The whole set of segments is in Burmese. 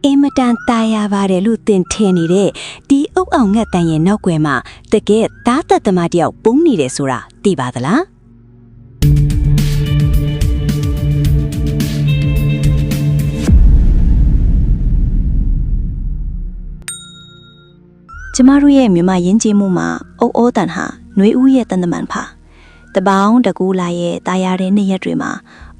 အင်မတန်တာယာပါတယ်လို့တင်ထင်နေတဲ့ဒီအုပ်အောင်ငတ်တန်ရဲ့နောက်ွယ်မှာတကယ်သားသက်သမားတယောက်ပုံနေတယ်ဆိုတာသိပါသလားကျမတို့ရဲ့မြန်မာယဉ်ကျေးမှုမှာအုပ်အိုးတန်ဟာຫນွေဦးရဲ့တန်တမန်ဖာတပေါင်းတကူလာရဲ့တာယာတဲ့နေ့ရက်တွေမှာ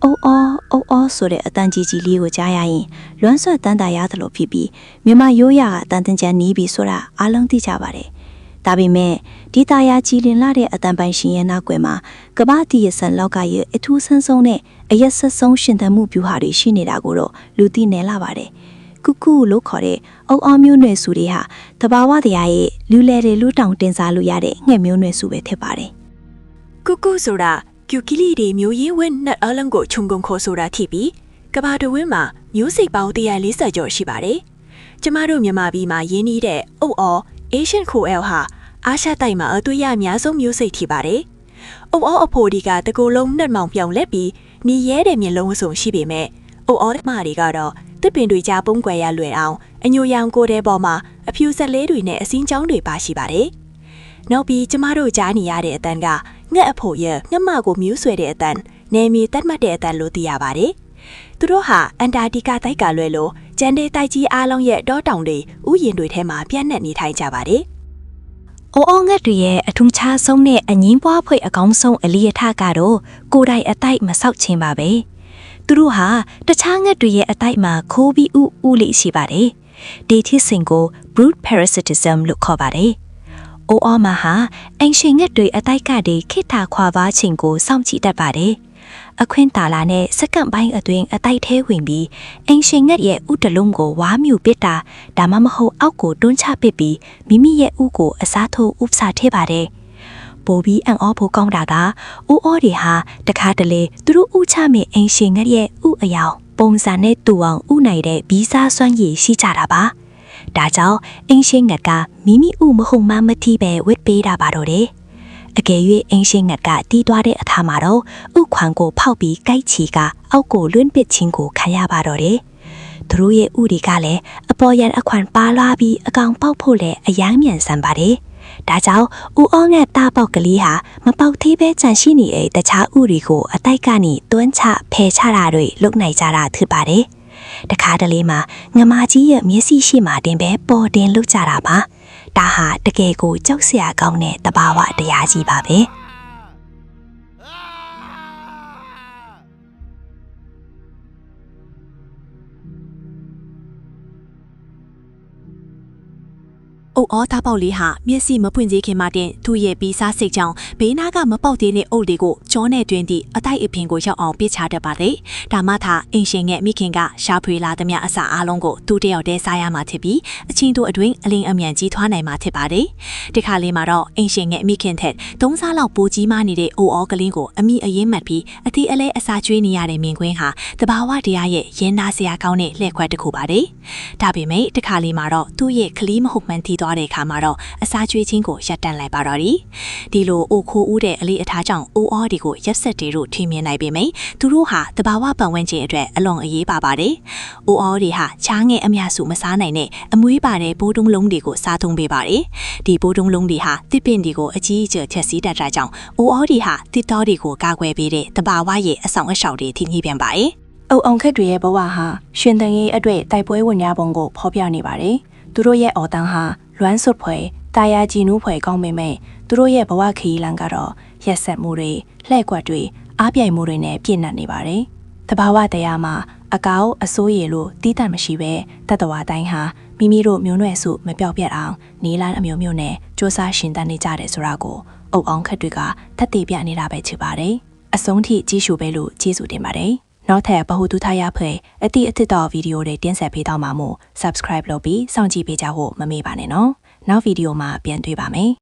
အုပ်အောဆိုတဲ့အတန်ကြီးကြီးလေးကိုကြားရရင်လွမ်းဆွတ်တန်တာရတယ်လို့ဖြစ်ပြီးမြန်မာရိုးရာကတန်တင်ချန်နီးပြီးဆိုတာအားလုံးသိကြပါတယ်။ဒါပေမဲ့ဒီတာယာကြီးလင်လာတဲ့အတန်ပိုင်ရှင်ရဲ့နောက်ွယ်မှာကမ္ဘာတည်ရဆန်လောက်ကရဲ့အထူးဆန်းဆုံးနဲ့အရက်ဆက်ဆုံးရှင်သန်မှုဗျူဟာတွေရှိနေတာကိုတော့လူသိနေလာပါတယ်။ကုကူလို့ခေါ်တဲ့အုပ်အောမျိုးနွယ်စုတွေဟာတဘာဝတရားရဲ့လူလဲတွေလူတောင်တင်စားလို့ရတဲ့ငှက်မျိုးနွယ်စုပဲဖြစ်ပါတယ်။ကုကူဆိုတာကျူကီလီတွေမျိုးရင်းဝင်းနဲ့အလုံးကိုခြုံငုံခေါ်ဆိုတာထိပြီးကဘာတဝင်းမှာမျိုးစိတ်ပေါင်း140ကျော်ရှိပါတယ်။ကျမတို့မြန်မာပြည်မှာရင်းနှီးတဲ့အုပ်အော Asian Coel ဟာအာရှတိုက်မှာအတွေ့ရအများဆုံးမျိုးစိတ်ထိပါတယ်။အုပ်အောအဖိုဒီကတကူလုံးနှက်မောင်ပြောင်လက်ပြီးနီရဲတဲ့မျက်လုံးအစုံရှိပေမဲ့အုပ်အောမတွေကတော့တစ်ပင်တွေကြားပုံကွယ်ရလွယ်အောင်အညိုရောင်ကိုတဲ့ပေါ်မှာအဖြူဆက်လေးတွေနဲ့အစင်းချောင်းတွေပါရှိပါတယ်။နောက်ပြီးကျမတို့ကြားနေရတဲ့အတန်းကငှက်အဖို့ရငှက်မကိုမြူးဆွဲတဲ့အတန်းနယ်မြေတတ်မှတ်တဲ့အတန်းလို့သိရပါတယ်။သူတို့ဟာအန်တာတီကာတိုက်ကလွယ်လို့ကျန်တဲ့တိုက်ကြီးအားလုံးရဲ့တောတောင်တွေဥယျာဉ်တွေထဲမှာပြန့်နှံ့နေထိုင်ကြပါတယ်။အော်ငှက်တွေရဲ့အထုံချဆုံးနဲ့အငင်းပွားဖွေအကောင်းဆုံးအလီအထကတော့ကိုယ်တိုင်အတိုက်မဆောက်ခြင်းပါပဲ။သူတို့ဟာတခြားငှက်တွေရဲ့အတိုက်မှာခိုးပြီးဥလေးရှိပါတယ်။ဒီဖြစ်စဉ်ကို brood parasitism လို့ခေါ်ပါတယ်။အိုအော်မာဟာအင်ရှင်ငှက်တွေအတိုက်ကတည်းခိတာခွာပါခြင်းကိုစောင့်ကြည့်တတ်ပါတယ်။အခွင့်တာလာနဲ့စက္ကန့်ပိုင်းအတွင်းအတိုက်ထဲဝင်ပြီးအင်ရှင်ငှက်ရဲ့ဥတလုံးကိုဝါမြူပစ်တာဒါမှမဟုတ်အောက်ကိုတွန်းချပစ်ပြီးမိမိရဲ့ဥကိုအစားထိုးဥပစာထည့်ပါတယ်။ပိုပြီးအံ့ဩဖို့ကောင်းတာကအိုအော်တွေဟာတခါတလေသူတို့ဥချမဲ့အင်ရှင်ငှက်ရဲ့ဥအယောင်ပုံစံနဲ့တူအောင်ဥနိုင်တဲ့ဘီးစားစွမ်းရည်ရှိကြတာပါ။ဒါကြောင့်အင်ရှင်ငှက်ကမိမိဥမဟုတ်မှမထီပဲဝစ်ပေးတာပါတော့တယ်။အကယ်၍အင်ရှင်ငှက်ကတီးသွားတဲ့အခါမှာတော့ဥခွန်ကိုဖောက်ပြီးကိုက်ချီကအောက်ကိုလွင့်ပစ်ခြင်းကိုခံရပါတော့တယ်။သူတို့ရဲ့ဥတွေကလည်းအပေါ်ရန်အခွန်ပါလာပြီးအကောင်ပေါက်ဖို့လည်းအယမ်းမြန်ဆန်ပါတယ်။ဒါကြောင့်ဥအောငှက်တာပေါက်ကလေးဟာမပေါက်သေးပဲကြန့်ရှိနေတဲ့တခြားဥတွေကိုအတိုက်ကနေတွန်းချဖယ်ချတာတွေလုပ်နိုင်ကြတာဖြစ်ပါတယ်။တခါတလေမှာငမာကြီးရဲ့မျက်စိရှိမှတင်ပဲပေါ်တင်လုပ်ကြတာပါဒါဟာတကယ်ကိုကြောက်စရာကောင်းတဲ့တဘာဝတရားကြီးပါပဲ။အိုအောသားပေါက်လေးဟာမျက်စိမဖွင့်သေးခင်မှတင်သူ့ရဲ့ပီစားစိတ်ကြောင့်ဘေးနားကမပေါက်သေးတဲ့အုပ်တွေကိုကြောနဲ့တွင်သည့်အတိုက်အဖင်ကိုရောက်အောင်ပစ်ချတတ်ပါတယ်။ဒါမှသာအင်ရှင်ရဲ့မိခင်ကရှာဖွေလာသမျှအစာအားလုံးကိုသူတယောက်တည်းစားရမှာဖြစ်ပြီးအချင်းတို့အတွင်းအလင်းအမြန်ကြီးထွားနိုင်မှာဖြစ်ပါတယ်။ဒီခါလေးမှာတော့အင်ရှင်ရဲ့မိခင်ထက်3ဆလောက်ပိုကြီးမားနေတဲ့အိုအောကလေးကိုအမိအရင်မှတ်ပြီးအသီးအလဲအစာကျွေးနေရတဲ့မြင်ကွင်းဟာတဘာဝတရားရဲ့ရင်နာစရာကောင်းတဲ့လှည့်ခွက်တစ်ခုပါတယ်။ဒါပေမဲ့ဒီခါလေးမှာတော့သူ့ရဲ့ကလေးမဟုတ်မှန်းသိသွားတဲ့အခါမှာတော့အစာကျွေးခြင်းကိုရပ်တန့်လိုက်ပါတော့တယ်။ဒီလိုအိုခိုးဦးတဲ့အလေးအထားကြောင့်အိုအောတွေကိုရက်ဆက်တွေတို့ထိမြင်နိုင်ပေမယ့်သူတို့ဟာတဘာဝပတ်ဝန်းကျင်အတွက်အလွန်အရေးပါပါတယ်။အိုအောတွေဟာချားငယ်အများစုမစားနိုင်တဲ့အမွေးပါတဲ့ဘိုးတုံးလုံးတွေကိုစားသုံးပေးပါတယ်။ဒီဘိုးတုံးလုံးတွေဟာတစ်ပင်တွေကိုအကြီးအကျယ်ဖျက်ဆီးတတ်တာကြောင့်အိုအောတွေဟာတစ်တော်တွေကိုကာကွယ်ပေးတဲ့တဘာဝရဲ့အဆောင်အရှောက်တွေထိညှိပြန်ပါတယ်။အုပ်အောင်ခက်တွေရဲ့ဘဝဟာရှင်သန်ရေးအတွက်တိုက်ပွဲဝင်ရပုံကိုဖော်ပြနေပါတယ်။သူတို့ရဲ့အော်တန်းဟာလွမ်းစွတ်ဖွယ်တာယာကြည်နူးဖွယ်ကောင်းပေမဲ့သူတို့ရဲ့ဘဝခရီးလမ်းကတော့ရက်ဆက်မှုတွေလှည့်ကွက်တွေအားပြိုင်မှုတွေနဲ့ပြည့်နှက်နေပါတယ်။တဘာဝတရားမှာအကောက်အစိုးရလို့တီးတန့်မရှိပဲတတဝါတိုင်းဟာမိမိတို့မျိုးနွယ်စုမပြောက်ပြတ်အောင်နေလန်းအမျိုးမျိုးနဲ့စ조사ရှင်သန်နေကြတယ်ဆိုတာကိုအုပ်အောင်ခက်တွေကထပ်တည်ပြနေတာပဲချစ်ပါတယ်။အဆုံးထိကြည့်ရှုပဲလို့ကျေးဇူးတင်ပါတယ်။နောက်ထပ်ဗဟုသုတရဖွဲ့အသည့်အသစ်တော်ဗီဒီယိုတွေတင်ဆက်ပေးတော့မှာမို့ subscribe လုပ်ပြီးစောင့်ကြည့်ပေးကြဖို့မမေ့ပါနဲ့နော်။နောက်ဗီဒီယိုမှာပြန်တွေ့ပါမယ်။